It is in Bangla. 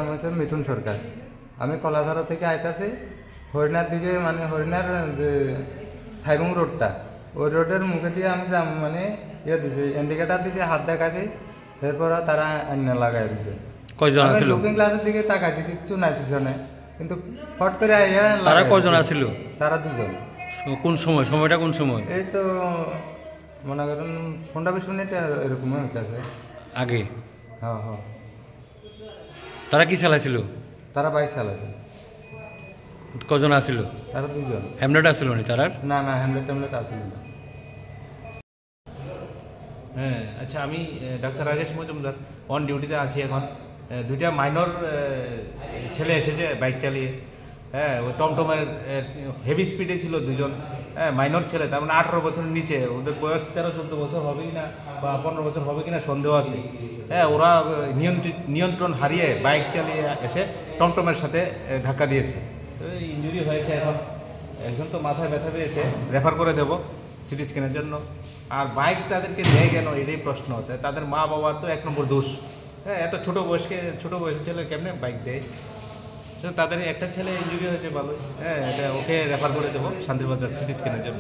নাম হচ্ছে মিঠুন সরকার। আমি কলাধারা থেকে আইতাছি হরিণার দিকে, মানে হরিণার যে থাইবং রোডটা, ওই রোডের মুখে দিয়ে আমি মানে দিছি ইন্ডিকেটার দিকে হাত দেখাইছি, এরপর তারা আইনা লাগাই দিছে। কয়জন আমি আছিল? লুকিং গ্লাসের দিকে তাকাইছি, কিচ্ছু নাই পিছনে, কিন্তু ফট করে আইয়া তারা লাগাই কয়জন দিছে। আছিল? তারা দুজন। কোন সময়, সময়টা কোন সময়? এই তো মনে করেন 15-20 মিনিট এরকমই হইতেছে আগে। হ্যাঁ হ্যাঁ। তারা কি চালাইছিল? তারা বাইক চালাইছে। কজন আছিল? তারা দুজন। হ্যামলেট আছিল নি তারা? না না, হ্যামলেট ট্যামলেট আসেনি না। হ্যাঁ, আচ্ছা, আমি ডাক্তার রাজেশ মজুমদার অন ডিউটিতে আছি এখন। দুইটা মাইনর ছেলে এসেছে বাইক চালিয়ে। হ্যাঁ, ওই টমটমের হেভি স্পিডে ছিল দুজন। হ্যাঁ, মাইনর ছেলে, তার মানে 18 বছরের নিচে। ওদের বয়স 13-14 বছর হবে কিনা বা 15 বছর হবে কিনা সন্দেহ আছে। হ্যাঁ, ওরা নিয়ন্ত্রণ হারিয়ে বাইক চালিয়ে এসে টমটমের সাথে ধাক্কা দিয়েছে। ইনজুরি হয়েছে এখন। একজন তো মাথায় ব্যথা পেয়েছে, রেফার করে দেবো সিটি স্ক্যানের জন্য। আর বাইক তাদেরকে দেয় কেন, এটাই প্রশ্ন। তাদের মা বাবা তো 1 নম্বর দোষ। হ্যাঁ, এত ছোট বয়সের ছেলে কেমনে বাইক দেয়? তো তাদের একটা ছেলে ইনজুরি হয়েছে ভালোই। হ্যাঁ, এটা ওকে রেফার করে দেবো শান্তিবাজার সিটি স্ক্যানের জন্য।